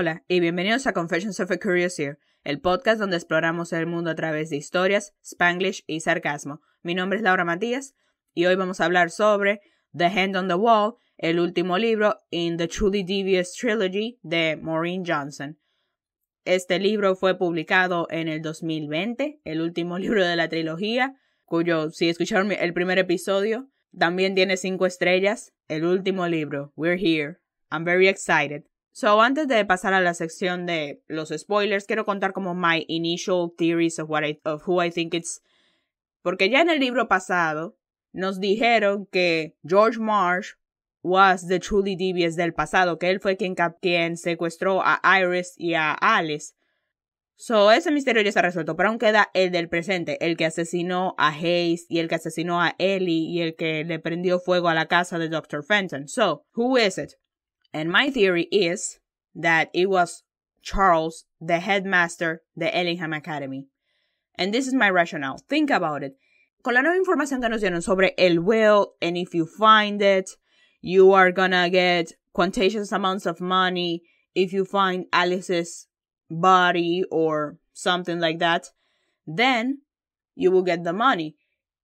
Hola y bienvenidos a Confessions of a Curious Ear, el podcast donde exploramos el mundo a través de historias, spanglish y sarcasmo. Mi nombre es Laura Matías y hoy vamos a hablar sobre The Hand on the Wall, el último libro in the Truly Devious trilogy de Maureen Johnson. Este libro fue publicado en el 2020, el último libro de la trilogía, cuyo, si escucharon el primer episodio, también tiene 5 estrellas. El último libro, we're here. I'm very excited. So, antes de pasar a la sección de los spoilers, quiero contar como my initial theories of who I think it's. Porque ya en el libro pasado nos dijeron que George Marsh was the Truly Devious del pasado, que él fue quien secuestró a Iris y a Alice. So, ese misterio ya está resuelto, pero aún queda el del presente, el que asesinó a Hayes y el que asesinó a Ellie y el que le prendió fuego a la casa de Dr. Fenton. So, who is it? And my theory is that it was Charles, the headmaster de Ellingham Academy. And this is my rationale. Think about it. Con la nueva información que nos dieron sobre el will, and if you find it, you are gonna get quantious amounts of money if you find Alice's body or something like that, then you will get the money.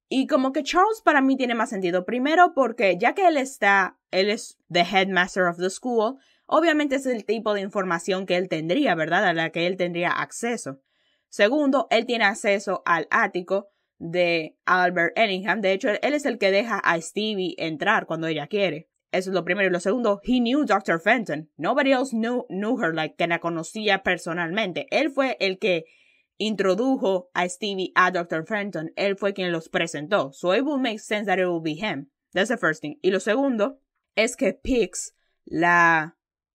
Y como que Charles para mí tiene más sentido. Primero porque ya que él es the headmaster of the school, obviamente es el tipo de información que él tendría, ¿verdad? A la que él tendría acceso. Segundo, él tiene acceso al ático de Albert Ellingham. De hecho, él es el que deja a Stevie entrar cuando ella quiere. Eso es lo primero. Y lo segundo, he knew Dr. Fenton. Nobody else knew her, like, que la conocía personalmente. Él fue el que introdujo a Stevie a Dr. Fenton. Él fue quien los presentó. So it will make sense that it will be him. That's the first thing. Y lo segundo es que Pix, la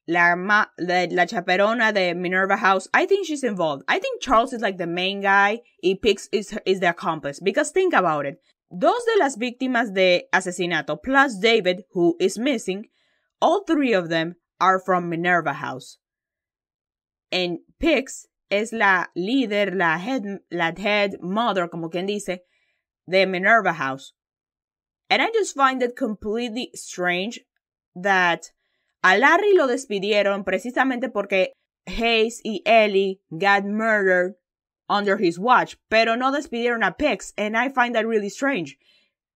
chaperona de Minerva House, I think she's involved. I think Charles is like the main guy y Pix is the accomplice. Because think about it. 2 de las víctimas de asesinato plus David, who is missing, all 3 of them are from Minerva House. And Pix es la líder, la head mother, como quien dice, de Minerva House. And I just find it completely strange that a Larry lo despidieron precisamente porque Hayes y Ellie got murdered under his watch, pero no despidieron a Pix, and I find that really strange.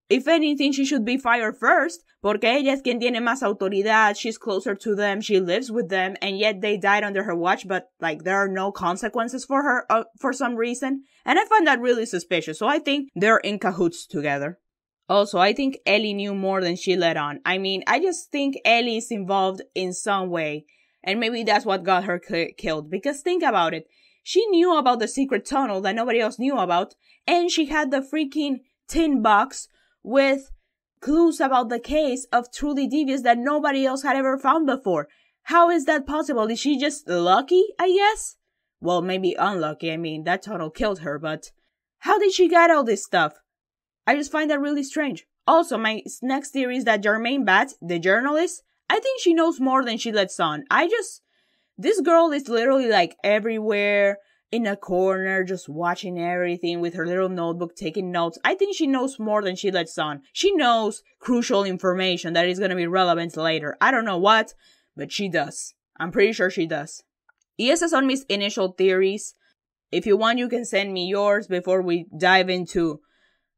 If anything, she should be fired first, porque ella es quien tiene más autoridad, she's closer to them, she lives with them, and yet they died under her watch, but, like, there are no consequences for her, for some reason. And I find that really suspicious, so I think they're in cahoots together. Also, I think Ellie knew more than she let on. I mean, I just think Ellie is involved in some way, and maybe that's what got her killed, because think about it. She knew about the secret tunnel that nobody else knew about, and she had the freaking tin box with clues about the case of Truly Devious that nobody else had ever found before. How is that possible? Is she just lucky, I guess? Well, maybe unlucky. I mean, that tunnel killed her, but how did she get all this stuff? I just find that really strange. Also, my next theory is that Jermaine Batts, the journalist, I think she knows more than she lets on. This girl is literally like everywhere, in a corner, just watching everything with her little notebook, taking notes. I think she knows more than she lets on. She knows crucial information that is going to be relevant later. I don't know what, but she does. I'm pretty sure she does. Y esas son mis initial theories. If you want, you can send me yours before we dive into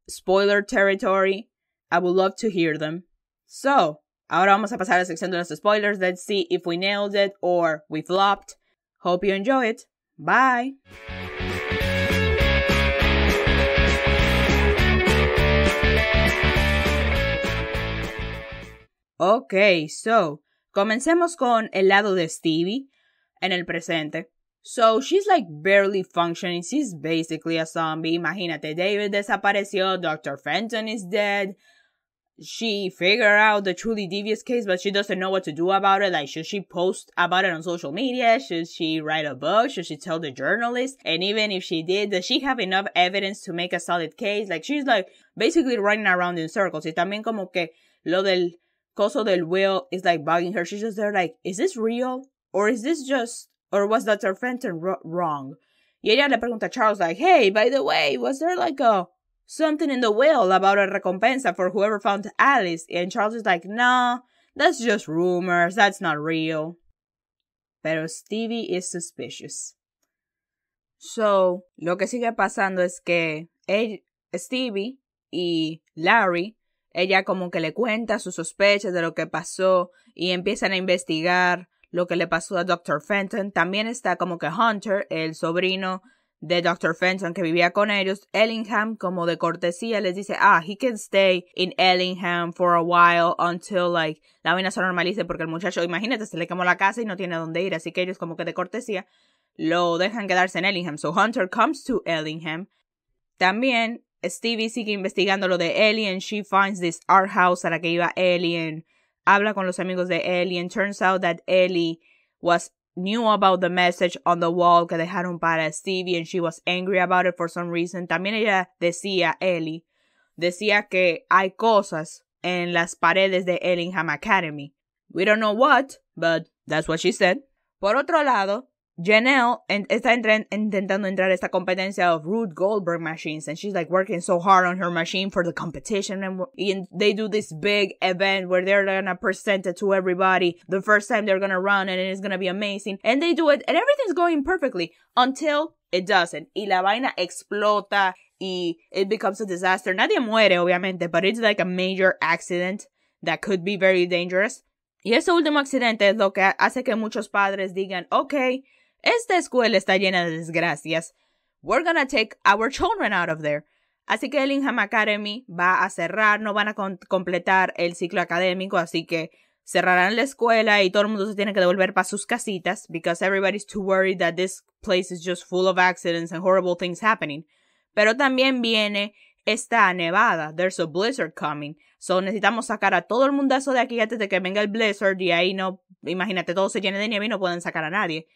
spoiler territory. I would love to hear them. So, ahora vamos a pasar a la sección de los spoilers. Let's see if we nailed it or we flopped. Hope you enjoy it. Bye. Okay, so, comencemos con el lado de Stevie en el presente. So, she's like barely functioning. She's basically a zombie. Imagínate, David desapareció, Dr. Fenton is dead. She figured out the Truly Devious case, but she doesn't know what to do about it. Like, should she post about it on social media? Should she write a book? Should she tell the journalist? And even if she did, does she have enough evidence to make a solid case? Like, she's like basically running around in circles. Y también como que lo del coso del will is like bugging her. She's just there like, is this real? Or is this just, or was Dr. Fenton wrong? Y ella le pregunta a Charles like, hey, by the way, was there like something in the will about a recompensa for whoever found Alice? And Charles is like, nah, that's just rumors, that's not real. pero Stevie is suspicious. So, lo que sigue pasando es que Stevie y Larry, ella como que le cuenta sus sospechas de lo que pasó y empiezan a investigar lo que le pasó a Dr. Fenton. También está como que Hunter, el sobrino de Dr. Fenton que vivía con ellos. Ellingham, como de cortesía, les dice, he can stay in Ellingham for a while until, like, la vaina se normalice, porque el muchacho, imagínate, se le quemó la casa y no tiene dónde ir, así que ellos como que de cortesía lo dejan quedarse en Ellingham. So Hunter comes to Ellingham. También Stevie sigue investigando lo de Ellie and she finds this art house a la que iba Ellie and habla con los amigos de Ellie and turns out that Ellie knew about the message on the wall que dejaron para Stevie and she was angry about it for some reason. También ella Ellie decía que hay cosas en las paredes de Ellingham Academy. We don't know what, but that's what she said. Por otro lado, Janelle está intentando entrar a esta competencia of Rube Goldberg machines, and she's like working so hard on her machine for the competition, and they do this big event where they're gonna present it to everybody the first time they're gonna run, and it's gonna be amazing, and they do it, and everything's going perfectly until it doesn't, y la vaina explota, y it becomes a disaster. Nadie muere, obviamente, but it's like a major accident that could be very dangerous. Y ese último accidente es lo que hace que muchos padres digan, okay, esta escuela está llena de desgracias. We're gonna take our children out of there. Así que Ellingham Academy va a cerrar, no van a completar el ciclo académico, así que cerrarán la escuela y todo el mundo se tiene que devolver para sus casitas because everybody's too worried that this place is just full of accidents and horrible things happening. Pero también viene esta nevada. There's a blizzard coming. So necesitamos sacar a todo el mundazo de aquí antes de que venga el blizzard y ahí no, imagínate, todo se llene de nieve y no pueden sacar a nadie.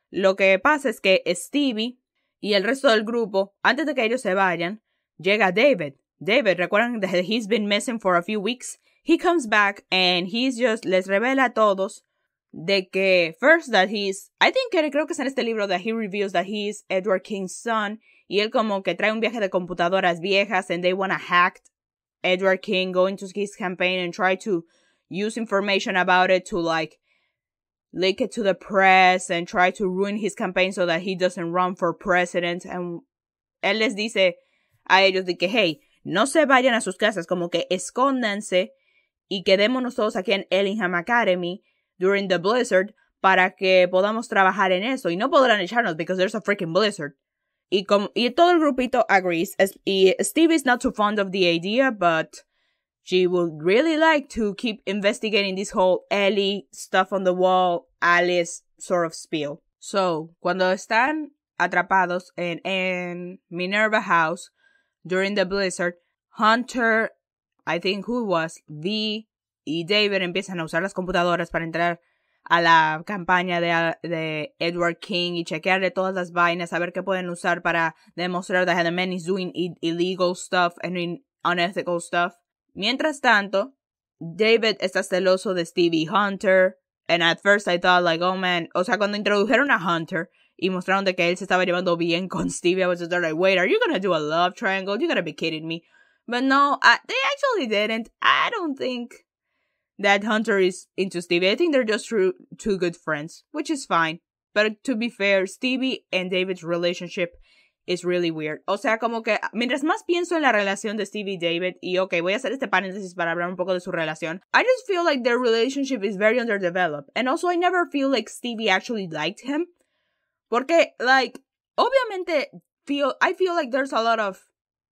Lo que pasa es que Stevie y el resto del grupo, antes de que ellos se vayan, llega David. David, recuerdan that he's been missing for a few weeks. He comes back and les revela a todos de que first that creo que es en este libro that he reveals that he is Edward King's son, y él como que trae un viaje de computadoras viejas and they wanna hack Edward King, go into his campaign and try to use information about it to like leak it to the press and try to ruin his campaign so that he doesn't run for president. And él les dice a ellos de que, hey, no se vayan a sus casas, como que escóndanse y quedémonos todos aquí en Ellingham Academy during the blizzard para que podamos trabajar en eso. Y no podrán echarnos because there's a freaking blizzard. Y todo el grupito agrees. Y Steve is not too fond of the idea, but she would really like to keep investigating this whole Ellie stuff on the wall, Alice sort of spiel. So, cuando están atrapados en Minerva House during the blizzard, Hunter, I think who it was, V y David empiezan a usar las computadoras para entrar a la campaña de Edward King y chequearle todas las vainas, a ver qué pueden usar para demostrar that the man is doing illegal stuff and unethical stuff. Mientras tanto, David está celoso de Stevie Hunter. And at first I thought like, oh man, o sea, cuando introdujeron a Hunter y mostraron de que él se estaba llevando bien con Stevie, I was just like, wait, are you gonna do a love triangle? You gotta be kidding me. But no, they actually didn't. I don't think that Hunter is into Stevie. I think they're just two good friends, which is fine. But to be fair, Stevie and David's relationship is really weird. O sea, como que mientras más pienso en la relación de Stevie y David, y okay, voy a hacer este paréntesis para hablar un poco de su relación, I just feel like their relationship is very underdeveloped. And also, I never feel like Stevie actually liked him. Porque, like, obviamente, I feel like there's a lot of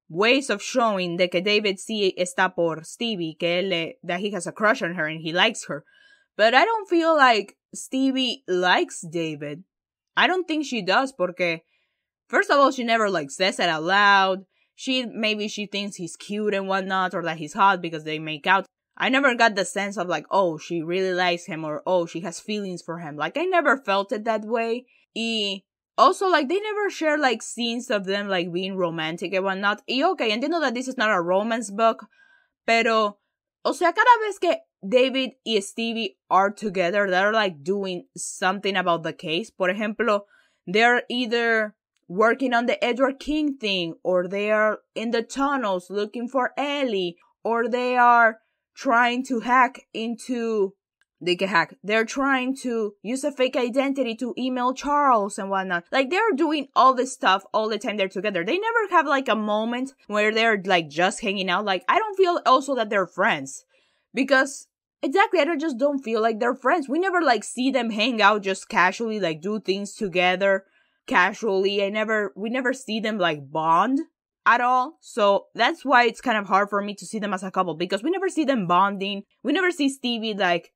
ways of showing de que David sí está por Stevie, that he has a crush on her and he likes her. But I don't feel like Stevie likes David. I don't think she does, porque first of all, she never like says it out loud. Maybe she thinks he's cute and whatnot, or that he's hot because they make out. I never got the sense of like, oh, she really likes him, or oh, she has feelings for him. Like, I never felt it that way. Y also, like, they never share like scenes of them like being romantic and whatnot. Y okay, entiendo that this is not a romance book, pero, o sea, cada vez que David y Stevie are together, they're like doing something about the case. Por ejemplo, they're either working on the Edward King thing, or they are in the tunnels looking for Ellie, or they are trying to hack into de que hack. They're trying to use a fake identity to email Charles and whatnot. Like, they're doing all this stuff all the time they're together. They never have, like, a moment where they're, like, just hanging out. Like, I don't feel also that they're friends. Because, exactly, I just don't feel like they're friends. We never, like, see them hang out just casually, like, do things together casually. We never see them, like, bond at all. So that's why it's kind of hard for me to see them as a couple, because we never see them bonding. We never see Stevie, like,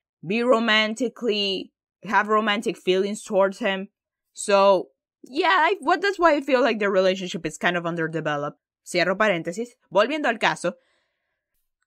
have romantic feelings towards him. So, yeah, that's why I feel like their relationship is kind of underdeveloped. Cierro paréntesis. Volviendo al caso,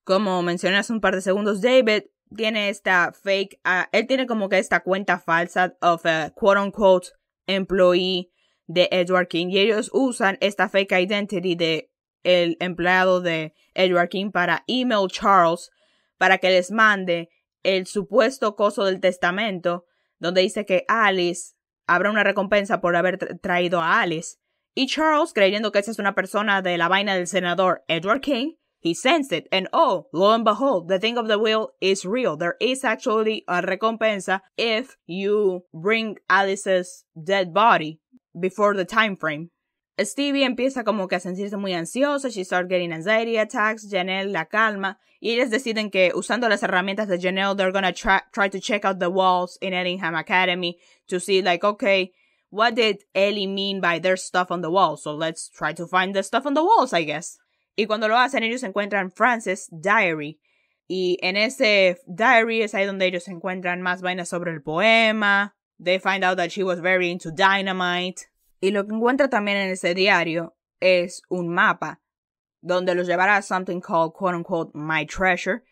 como mencioné hace un par de segundos, David tiene esta fake, él tiene como que esta cuenta falsa of a quote-unquote employee de Edward King, y ellos usan esta fake identity de el empleado de Edward King para email Charles para que les mande el supuesto coso del testamento donde dice que Alice habrá una recompensa por haber traído a Alice. Y Charles, creyendo que esa es una persona de la vaina del senador Edward King, he sends it, and oh, lo and behold, the thing of the will is real. There is actually a recompensa if you bring Alice's dead body before the time frame. Stevie empieza como que a sentirse muy ansiosa. She starts getting anxiety attacks. Janelle la calma. Y ellos deciden que usando las herramientas de Janelle, they're gonna try to check out the walls in Ellingham Academy to see, like, okay, what did Ellie mean by their stuff on the wall? So let's try to find the stuff on the walls, I guess. Y cuando lo hacen, ellos encuentran Frances' diary. Y en ese diary es ahí donde ellos encuentran más vainas sobre el poema. They find out that she was very into dynamite. Y lo que encuentra también en ese diario es un mapa donde los llevará a something called, quote unquote, my treasure.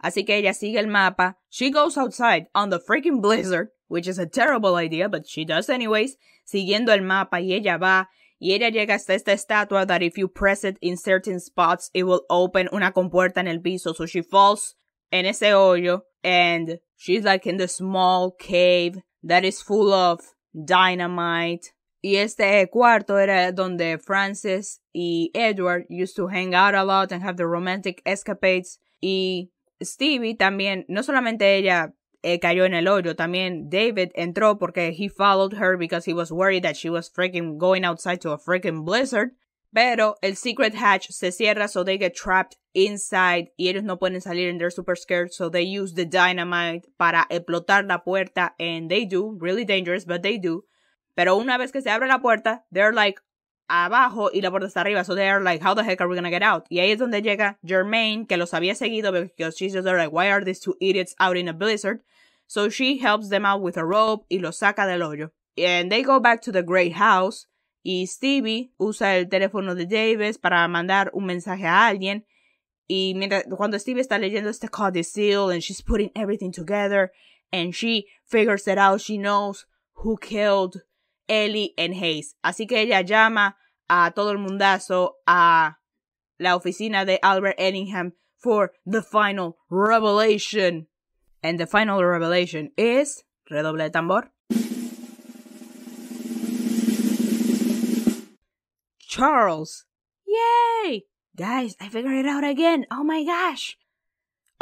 Así que ella sigue el mapa. She goes outside on the freaking blizzard, which is a terrible idea, but she does anyways, siguiendo el mapa, y ella va, y ella llega hasta esta estatua that if you press it in certain spots, it will open una compuerta en el piso. So she falls en ese hoyo, and she's like in the small cave that is full of dynamite. Y este cuarto era donde Frances y Edward used to hang out a lot and have the romantic escapades. Y Stevie también, no solamente ella cayó en el hoyo, también David entró porque he followed her because he was worried that she was freaking going outside to a freaking blizzard. Pero el secret hatch se cierra, so they get trapped inside y ellos no pueden salir and they're super scared, so they use the dynamite para explotar la puerta, and they do, really dangerous, but they do. Pero una vez que se abre la puerta, they're like abajo y la puerta está arriba. So they're like, how the heck are we gonna get out? Y ahí es donde llega Jermaine, que los había seguido because she's just like, why are these two idiots out in a blizzard? So she helps them out with a rope y los saca del hoyo. And they go back to the great house. Y Stevie usa el teléfono de Davis para mandar un mensaje a alguien. Y cuando Stevie está leyendo este codicil and she's putting everything together and she figures it out, she knows who killed Ellie and Hayes. Así que ella llama a todo el mundazo a la oficina de Albert Ellingham for the final revelation. And the final revelation is, redoble de tambor, Charles. Yay! Guys, I figured it out again. Oh my gosh.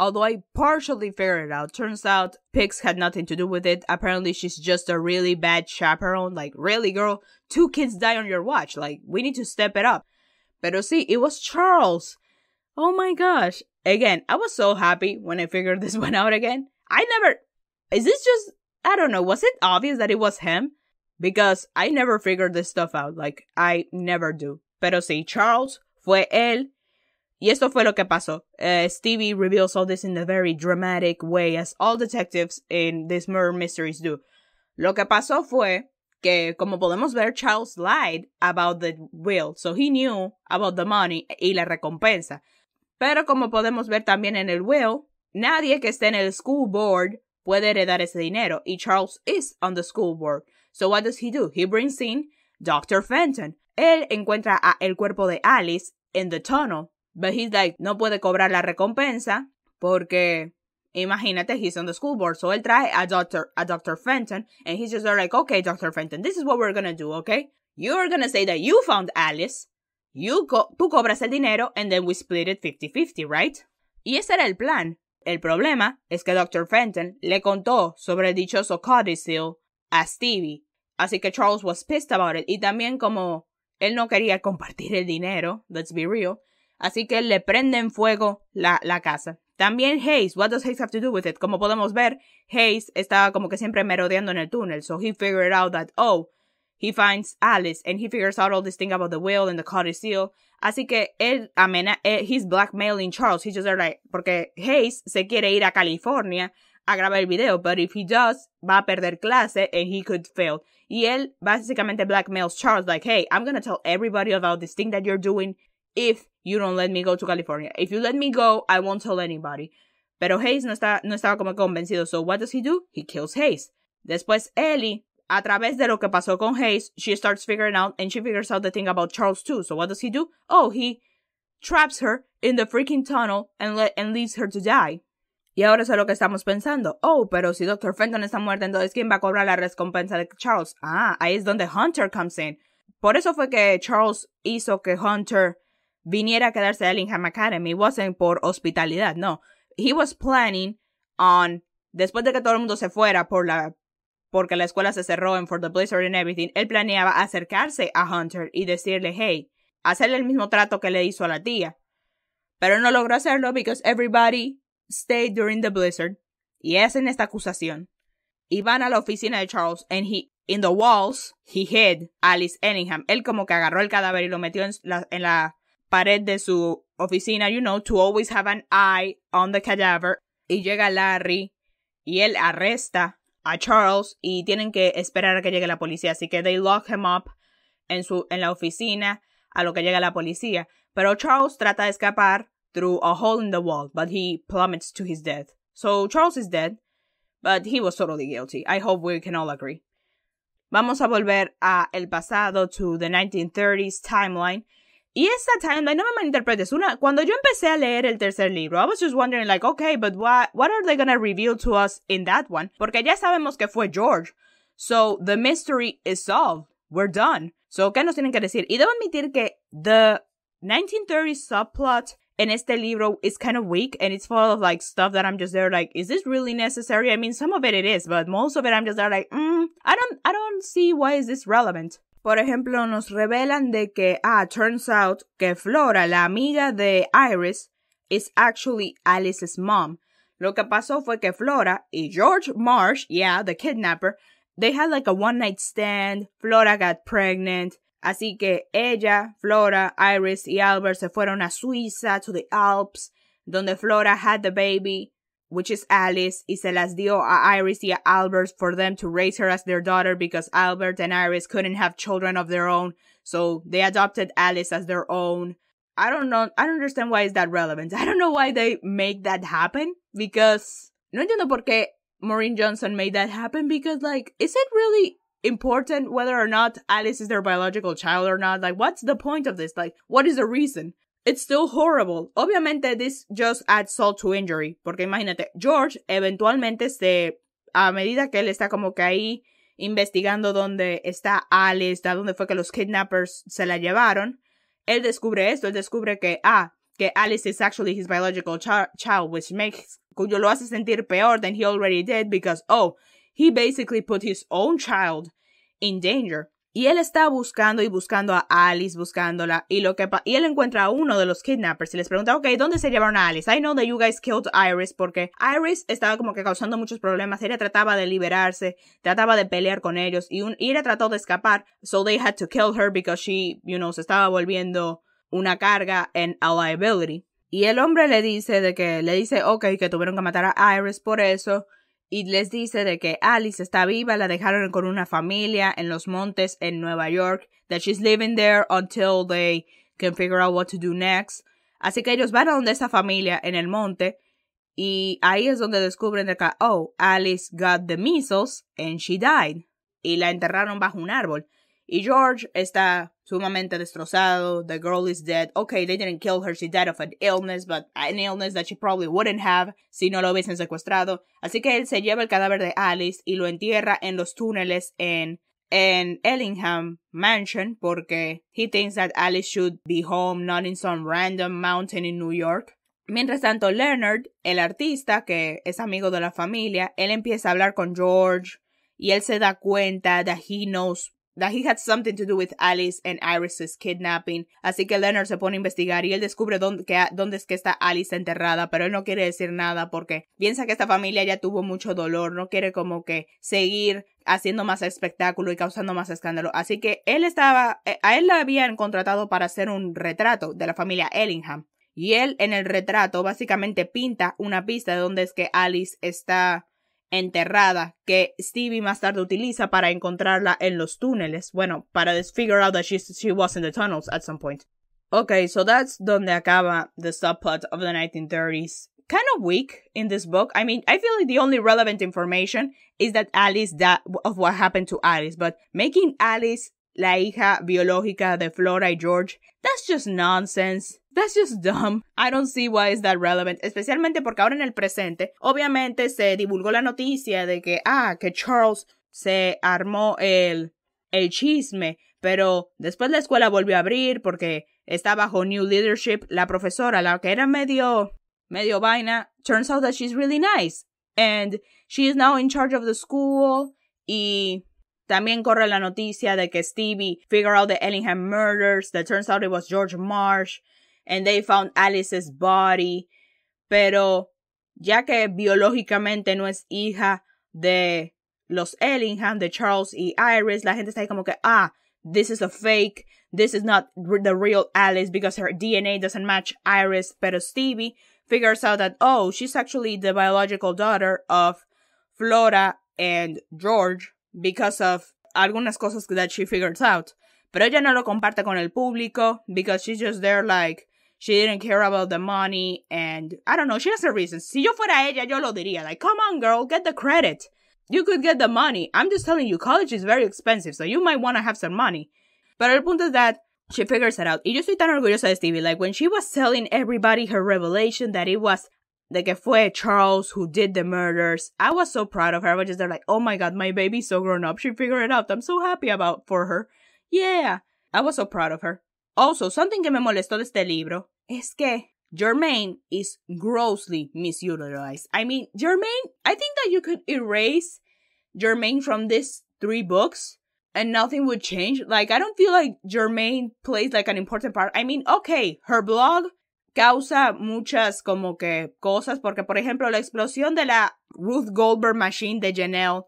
Although I partially figured it out, turns out Pix had nothing to do with it. Apparently she's just a really bad chaperone. Like, really, girl? 2 kids die on your watch. Like, we need to step it up. Pero sí, it was Charles. Oh my gosh. Again, I was so happy when I figured this one out again. Is this just, I don't know, was it obvious that it was him? Because I never figured this stuff out. Like, I never do. Pero sí, Charles fue él. Y esto fue lo que pasó. Stevie reveals all this in a very dramatic way, as all detectives in these murder mysteries do. Lo que pasó fue que, como podemos ver, Charles lied about the will. So he knew about the money y la recompensa. Pero como podemos ver también en el will, nadie que esté en el school board puede heredar ese dinero. Y Charles is on the school board. So what does he do? He brings in Dr. Fenton. Él encuentra el cuerpo de Alice in the tunnel. But he's like, no puede cobrar la recompensa porque, imagínate, he's on the school board. So él trae a Dr. Fenton, and he's just like, okay, Dr. Fenton, this is what we're gonna do, okay? You're gonna say that you found Alice, tú cobras el dinero, and then we split it 50-50, right? Y ese era el plan. El problema es que Dr. Fenton le contó sobre el dichoso codicil a Stevie. Así que Charles was pissed about it. Y también como él no quería compartir el dinero, let's be real, así que le prende en fuego la casa. También Hayes, what does Hayes have to do with it? Como podemos ver, Hayes estaba como que siempre merodeando en el túnel. So he figured out that, he finds Alice and he figures out all this thing about the will and the codicil. Así que él he's blackmailing Charles. He's just like, porque Hayes se quiere ir a California a grabar el video, but if he does, va a perder clase and he could fail. Y él básicamente blackmails Charles like, hey, I'm gonna tell everybody about this thing that you're doing if you don't let me go to California. If you let me go, I won't tell anybody. Pero Hayes no estaba como convencido. So what does he do? He kills Hayes. Después Ellie, a través de lo que pasó con Hayes, she starts figuring out, and she figures out the thing about Charles too. So what does he do? He traps her in the freaking tunnel and leaves her to die. Y ahora eso es lo que estamos pensando. Pero si Dr. Fenton está muerta, entonces ¿quién va a cobrar la recompensa de Charles? Ahí es donde Hunter comes in. Por eso fue que Charles hizo que Hunter viniera a quedarse a Ellingham Academy. It wasn't por hospitalidad, no. He was planning on, después de que todo el mundo se fuera porque la escuela se cerró and for the blizzard and everything, él planeaba acercarse a Hunter y decirle, hey, hacerle el mismo trato que le hizo a la tía. Pero no logró hacerlo because everybody stayed during the blizzard. Y hacen esta acusación. Y van a la oficina de Charles and in the walls, he hid Alice Ellingham. Él como que agarró el cadáver y lo metió en la pared de su oficina, to always have an eye on the cadaver. Y llega Larry y él arresta a Charles y tienen que esperar a que llegue la policía. Así que they lock him up en la oficina a lo que llega la policía. Pero Charles trata de escapar through a hole in the wall, but he plummets to his death. So Charles is dead, but he was totally guilty. I hope we can all agree. Vamos a volver a el pasado, to the 1930s timeline. Y esta timeline, no me malinterpretes, cuando yo empecé a leer el tercer libro, I was just wondering like, okay, but what are they gonna reveal to us in that one? Porque ya sabemos que fue George. So the mystery is solved. We're done. So, ¿qué nos tienen que decir? Y debo admitir que the 1930s subplot en este libro is kind of weak, and it's full of like stuff that I'm just there like, is this really necessary? I mean, some of it is, but most of it I'm just there like, I don't see why is this relevant. Por ejemplo, nos revelan de que, turns out que Flora, la amiga de Iris, is actually Alice's mom. Lo que pasó fue que Flora y George Marsh, the kidnapper, they had like a one-night stand. Flora got pregnant. Así que ella, Flora, Iris y Albert se fueron a Suiza, to the Alps, donde Flora had the baby, which is Alice, y se las dio a Iris y a Albert for them to raise her as their daughter because Albert and Iris couldn't have children of their own, so they adopted Alice as their own. I don't understand why is that relevant. I don't know why they make that happen, because no entiendo por qué Maureen Johnson made that happen, because like, is it really important whether or not Alice is their biological child or not? Like, what's the point of this? Like, what is the reason? It's still horrible. Obviamente, this just adds salt to injury. Porque imagínate, George eventualmente a medida que él está como que ahí investigando dónde está Alice, dónde fue que los kidnappers se la llevaron, él descubre esto. Él descubre que Alice is actually his biological child, which lo hace sentir peor than he already did because, he basically put his own child in danger. Y él está buscando a Alice, buscándola, y él encuentra a uno de los kidnappers y les pregunta, okay, ¿dónde se llevaron a Alice? I know that you guys killed Iris, porque Iris estaba como que causando muchos problemas. Ella trataba de liberarse, trataba de pelear con ellos, y ella trató de escapar, so they had to kill her because she, se estaba volviendo una carga and a liability. Y el hombre le dice, okay, que tuvieron que matar a Iris por eso. Y les dice de que Alice está viva, la dejaron con una familia en los montes en Nueva York, that she's living there until they can figure out what to do next. Así que ellos van a donde esa familia en el monte, y ahí es donde descubren de que, Alice got the measles and she died. Y la enterraron bajo un árbol. Y George está sumamente destrozado. The girl is dead. Okay, they didn't kill her. She died of an illness, but an illness that she probably wouldn't have si no lo hubiesen secuestrado. Así que él se lleva el cadáver de Alice y lo entierra en los túneles en Ellingham Mansion porque he thinks that Alice should be home, not in some random mountain in New York. Mientras tanto, Leonard, el artista, que es amigo de la familia, él empieza a hablar con George y él se da cuenta that he knows that he had something to do with Alice and Iris's kidnapping. Así que Leonard se pone a investigar y él descubre dónde es que está Alice enterrada, pero él no quiere decir nada porque piensa que esta familia ya tuvo mucho dolor, no quiere como que seguir haciendo más espectáculo y causando más escándalo. Así que a él le habían contratado para hacer un retrato de la familia Ellingham. Y él en el retrato básicamente pinta una pista de dónde es que Alice está enterrada, que Stevie más tarde utiliza para encontrarla en los túneles. Bueno, para figure out that she was in the tunnels at some point. Okay, so that's donde acaba the subplot of the 1930s. Kind of weak in this book. I mean, I feel like the only relevant information is that of what happened to Alice, but making Alice la hija biológica de Flora y George, that's just nonsense. That's just dumb. I don't see why is that relevant. Especialmente porque ahora en el presente, obviamente se divulgó la noticia de que Charles se armó el chisme, pero después la escuela volvió a abrir porque está bajo new leadership. La profesora, la que era medio vaina, turns out that she's really nice. And she is now in charge of the school. Y también corre la noticia de que Stevie figured out the Ellingham murders. That turns out it was George Marsh. And they found Alice's body. Pero ya que biológicamente no es hija de los Ellingham, de Charles y Iris, la gente está ahí como que, this is a fake. This is not the real Alice because her DNA doesn't match Iris. Pero Stevie figures out that, she's actually the biological daughter of Flora and George because of algunas cosas that she figures out. Pero ella no lo comparte con el público because she's just there like, she didn't care about the money and, I don't know, she has her reasons. Si yo fuera ella, yo lo diría. Like, come on, girl, get the credit. You could get the money. I'm just telling you, college is very expensive, so you might want to have some money. Pero el punto es that she figures it out. Y yo estoy tan orgullosa de Stevie. Like, when she was telling everybody her revelation that it was de que fue Charles who did the murders, I was so proud of her. I was just there like, oh my god, my baby's so grown up. She figured it out. I'm so happy for her. Yeah, I was so proud of her. Also, something que me molestó de este libro es que Germaine is grossly misutilized. I mean, Germaine, I think that you could erase Germaine from these 3 books and nothing would change. Like, I don't feel like Germaine plays like an important part. I mean, okay, her blog causa muchas como que cosas porque, por ejemplo, la explosión de la Ruth Goldberg machine de Janelle,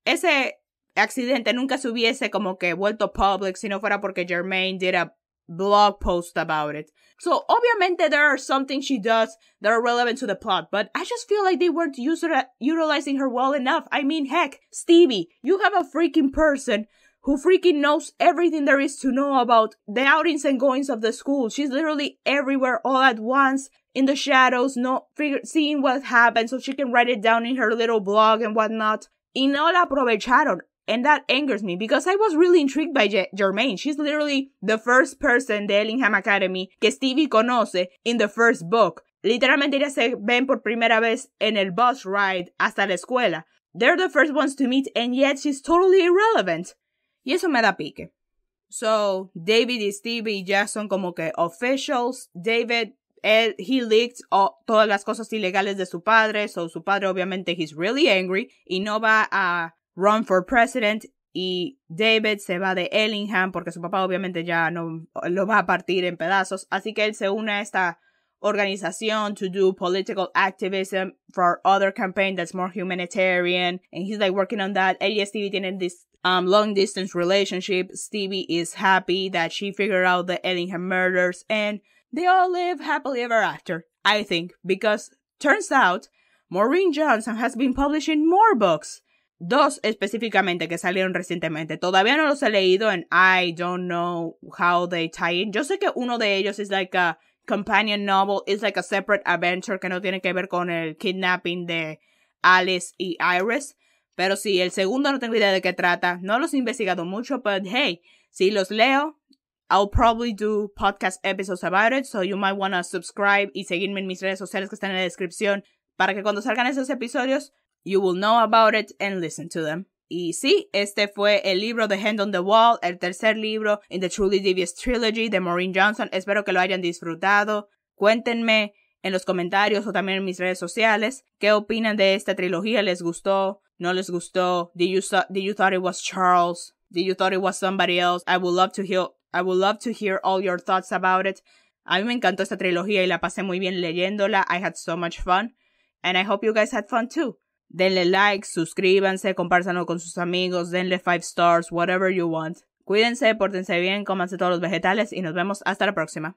ese accidente nunca se hubiese como que vuelto public si no fuera porque Germaine did a blog post about it. So, obviamente, there are some things she does that are relevant to the plot, but I just feel like they weren't utilizing her well enough. I mean, heck, Stevie, you have a freaking person who freaking knows everything there is to know about the outings and goings of the school. She's literally everywhere all at once, in the shadows, seeing what happened so she can write it down in her little blog and whatnot. Y no la aprovecharon. And that angers me because I was really intrigued by Germaine. She's literally the first person de Ellingham Academy que Stevie conoce in the first book. Literalmente ellas se ven por primera vez en el bus ride hasta la escuela. They're the first ones to meet and yet she's totally irrelevant. Y eso me da pique. So, David y Stevie ya son como que officials. David, he leaked todas las cosas ilegales de su padre. So, su padre obviamente he's really angry y no va a run for president, y David se va de Ellingham porque su papá obviamente ya no lo va a partir en pedazos, así que él se une a esta organización to do political activism for other campaign that's more humanitarian, and he's like working on that. Él y Stevie tienen this long distance relationship. Stevie is happy that she figured out the Ellingham murders and they all live happily ever after, I think, because turns out Maureen Johnson has been publishing more books. 2 específicamente que salieron recientemente. Todavía no los he leído and I don't know how they tie in. Yo sé que uno de ellos es like a companion novel. It's like a separate adventure que no tiene que ver con el kidnapping de Alice y Iris. Pero sí, el segundo no tengo idea de qué trata. No los he investigado mucho, but hey, si los leo, I'll probably do podcast episodes about it. So you might want to subscribe y seguirme en mis redes sociales que están en la descripción para que cuando salgan esos episodios you will know about it and listen to them. Y sí, este fue el libro The Hand on the Wall, el tercer libro in the Truly Devious trilogy de Maureen Johnson. Espero que lo hayan disfrutado. Cuéntenme en los comentarios o también en mis redes sociales. ¿Qué opinan de esta trilogía? ¿Les gustó? ¿No les gustó? Did you thought it was Charles? Did you thought it was somebody else? I would love to hear all your thoughts about it. A mí me encantó esta trilogía y la pasé muy bien leyéndola. I had so much fun. And I hope you guys had fun too. Denle like, suscríbanse, compártanlo con sus amigos, denle 5 stars, whatever you want. Cuídense, pórtense bien, cómanse todos los vegetales y nos vemos hasta la próxima.